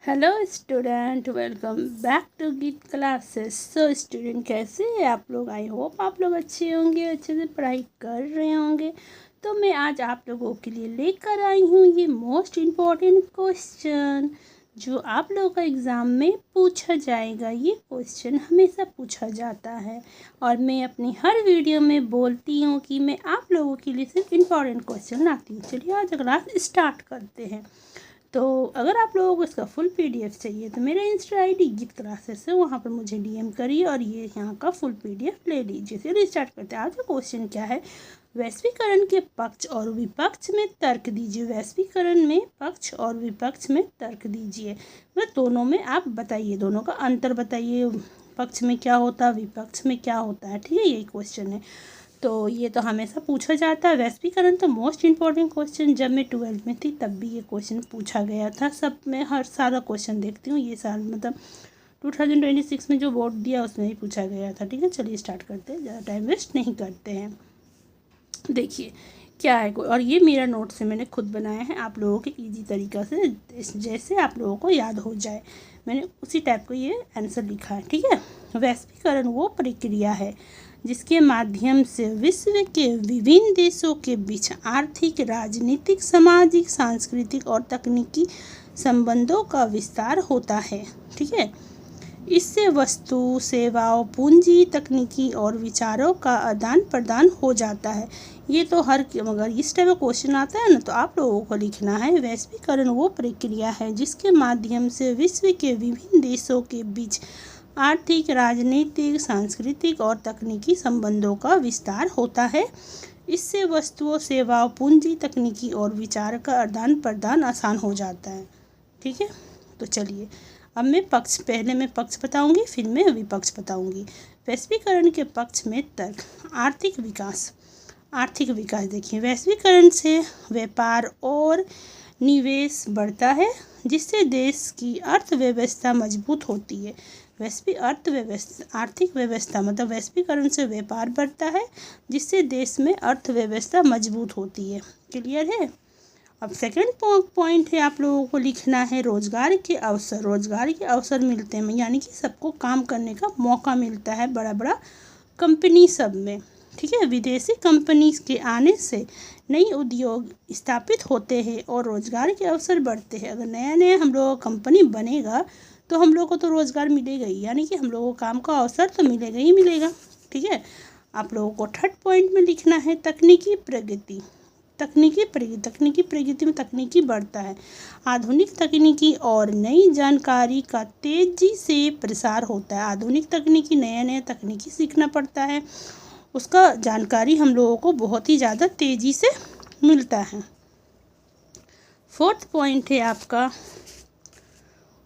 Hello student, welcome back to Geet classes. So student, कैसे हैं आप लोग? आई होप आप लोग अच्छे होंगे, अच्छे से पढ़ाई कर रहे होंगे। तो मैं आज आप लोगों के लिए लेकर आई हूँ ये मोस्ट इम्पॉर्टेंट क्वेश्चन जो आप लोगों का एग्ज़ाम में पूछा जाएगा। ये क्वेश्चन हमेशा पूछा जाता है और मैं अपनी हर वीडियो में बोलती हूँ कि मैं आप लोगों के लिए सिर्फ इम्पॉर्टेंट क्वेश्चन लाती हूँ। चलिए आज क्लास स्टार्ट करते हैं। तो अगर आप लोगों को इसका फुल पीडीएफ चाहिए तो मेरा इंस्टा आईडी गीत क्लासेस है, वहाँ पर मुझे डीएम करिए और ये यहाँ का फुल पीडीएफ ले लीजिए। चलिए स्टार्ट करते हैं। आज का क्वेश्चन क्या है? वैश्वीकरण के पक्ष और विपक्ष में तर्क दीजिए। वैश्वीकरण में पक्ष और विपक्ष में तर्क दीजिए, मतलब दोनों में आप बताइए, दोनों का अंतर बताइए। पक्ष में क्या होता है, विपक्ष में क्या होता है। ठीक है, यही क्वेश्चन है। तो ये तो हमेशा पूछा जाता है। वैश्वीकरण तो मोस्ट इम्पॉर्टेंट क्वेश्चन, जब मैं 12th में थी तब भी ये क्वेश्चन पूछा गया था। सब मैं हर साल क्वेश्चन देखती हूँ, ये साल मतलब 2026 में जो बोर्ड दिया उसमें ही पूछा गया था। ठीक है, चलिए स्टार्ट करते हैं, ज़्यादा टाइम वेस्ट नहीं करते हैं। देखिए क्या है, और ये मेरा नोट से मैंने खुद बनाया है आप लोगों के ईजी तरीक़ा से, जैसे आप लोगों को याद हो जाए। मैंने उसी टाइप को ये आंसर लिखा है। ठीक है, वैश्वीकरण वो प्रक्रिया है जिसके माध्यम से विश्व के विभिन्न देशों के बीच आर्थिक, राजनीतिक, सामाजिक, सांस्कृतिक और तकनीकी संबंधों का विस्तार होता है। ठीक है, इससे वस्तु, सेवाओं, पूंजी, तकनीकी और विचारों का आदान प्रदान हो जाता है। ये तो अगर इस टाइप का क्वेश्चन आता है ना तो आप लोगों को लिखना है, वैश्वीकरण वो प्रक्रिया है जिसके माध्यम से विश्व के विभिन्न देशों के बीच आर्थिक, राजनीतिक, सांस्कृतिक और तकनीकी संबंधों का विस्तार होता है। इससे वस्तुओं, सेवाओं, पूंजी, तकनीकी और विचार का आदान प्रदान आसान हो जाता है। ठीक है, तो चलिए अब पहले मैं पक्ष बताऊंगी, फिर मैं विपक्ष बताऊंगी। वैश्वीकरण के पक्ष में तर्क। आर्थिक विकास। आर्थिक विकास देखिए, वैश्वीकरण से व्यापार और निवेश बढ़ता है जिससे देश की अर्थव्यवस्था मजबूत होती है। आर्थिक व्यवस्था मतलब वैश्वीकरण से व्यापार बढ़ता है जिससे देश में अर्थव्यवस्था मजबूत होती है। क्लियर है? अब सेकंड पॉइंट है, आप लोगों को लिखना है रोजगार के अवसर। रोजगार के अवसर मिलते हैं, यानी कि सबको काम करने का मौका मिलता है बड़ा बड़ा कंपनी सब में। ठीक है, विदेशी कंपनी के आने से नई उद्योग स्थापित होते हैं और रोजगार के अवसर बढ़ते हैं। अगर नया नया हम लोगों का कंपनी बनेगा तो हम लोगों को तो रोज़गार मिलेगा ही, यानी कि हम लोगों को काम का अवसर तो मिलेगा ही मिलेगा। ठीक है, आप लोगों को थर्ड पॉइंट में लिखना है तकनीकी प्रगति। तकनीकी प्रगति में तकनीकी बढ़ता है, आधुनिक तकनीकी और नई जानकारी का तेजी से प्रसार होता है। आधुनिक तकनीकी, नया नया तकनीकी सीखना पड़ता है, उसका जानकारी हम लोगों को बहुत ही ज़्यादा तेज़ी से मिलता है। फोर्थ पॉइंट है आपका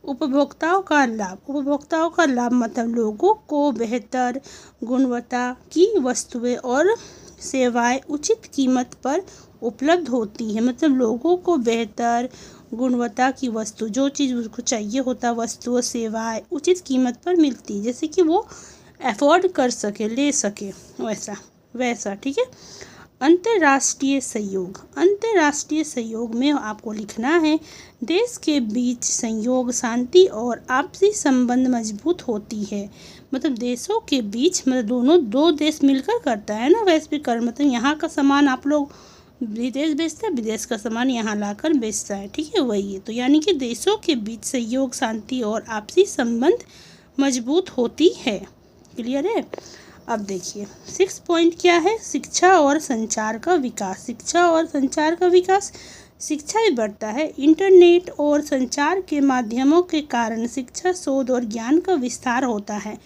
उपभोक्ताओं का लाभ। उपभोक्ताओं का लाभ मतलब लोगों को बेहतर गुणवत्ता की वस्तुएं और सेवाएं उचित कीमत पर उपलब्ध होती है। मतलब लोगों को बेहतर गुणवत्ता की वस्तु, जो चीज़ उसको चाहिए होता है, वस्तु और सेवाएं उचित कीमत पर मिलती है, जैसे कि वो अफोर्ड कर सके, ले सके, वैसा। ठीक है, अंतर्राष्ट्रीय सहयोग। अंतर्राष्ट्रीय सहयोग में आपको लिखना है देश के बीच सहयोग, शांति और आपसी संबंध मजबूत होती है। मतलब देशों के बीच, मतलब दो देश मिलकर करता है ना वैश्वीकरण। मतलब यहाँ का सामान आप लोग विदेश बेचते हैं, विदेश का सामान यहाँ लाकर बेचता है। ठीक है, वही है। तो यानी कि देशों के बीच सहयोग, शांति और आपसी संबंध मजबूत होती है। क्लियर है? अब देखिए 6 पॉइंट क्या है? शिक्षा और संचार का विकास। शिक्षा और संचार का विकास, शिक्षा भी बढ़ता है। इंटरनेट और संचार के माध्यमों के कारण शिक्षा, शोध और ज्ञान का विस्तार होता है।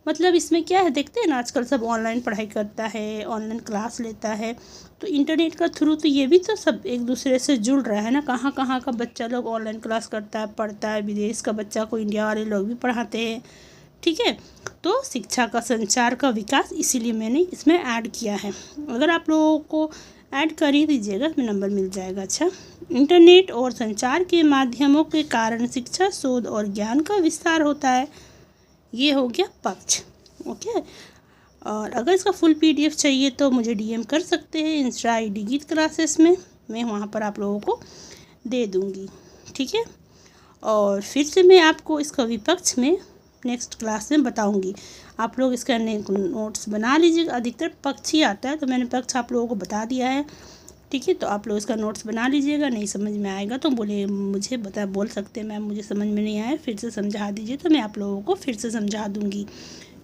मतलब इसमें क्या है, देखते हैं ना आजकल सब ऑनलाइन पढ़ाई करता है, ऑनलाइन क्लास लेता है, तो इंटरनेट का थ्रू तो ये भी तो सब एक दूसरे से जुड़ रहा है ना। कहाँ कहाँ का बच्चा लोग ऑनलाइन क्लास करता है, पढ़ता है, विदेश का बच्चा को इंडिया वाले लोग भी पढ़ाते हैं। ठीक है, तो शिक्षा का, संचार का विकास, इसीलिए मैंने इसमें ऐड किया है। अगर आप लोगों को ऐड कर ही दीजिएगा तो नंबर मिल जाएगा। अच्छा, इंटरनेट और संचार के माध्यमों के कारण शिक्षा, शोध और ज्ञान का विस्तार होता है। ये हो गया पक्ष। ओके, और अगर इसका फुल पीडीएफ चाहिए तो मुझे डीएम कर सकते हैं इंस्टा आईडी गीत क्लासेस में, मैं वहाँ पर आप लोगों को दे दूँगी। ठीक है, और फिर से मैं आपको इसका विपक्ष में नेक्स्ट क्लास में बताऊंगी। आप लोग इसका नोट्स बना लीजिएगा। अधिकतर पक्ष ही आता है, तो मैंने पक्ष आप लोगों को बता दिया है, ठीक है। तो आप लोग इसका नोट्स बना लीजिएगा। नहीं समझ में आएगा तो मुझे बोल सकते हैं मैम मुझे समझ में नहीं आया, फिर से समझा दीजिए, तो मैं आप लोगों को फिर से समझा दूँगी,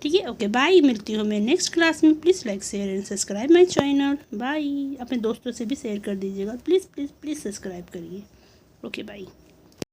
ठीक है। ओके बाय, मिलती हूँ मैं नेक्स्ट क्लास में। Please like share and subscribe my channel. Bye. अपने दोस्तों से भी शेयर कर दीजिएगा, प्लीज़ प्लीज़ प्लीज़ सब्सक्राइब करिए। Okay bye.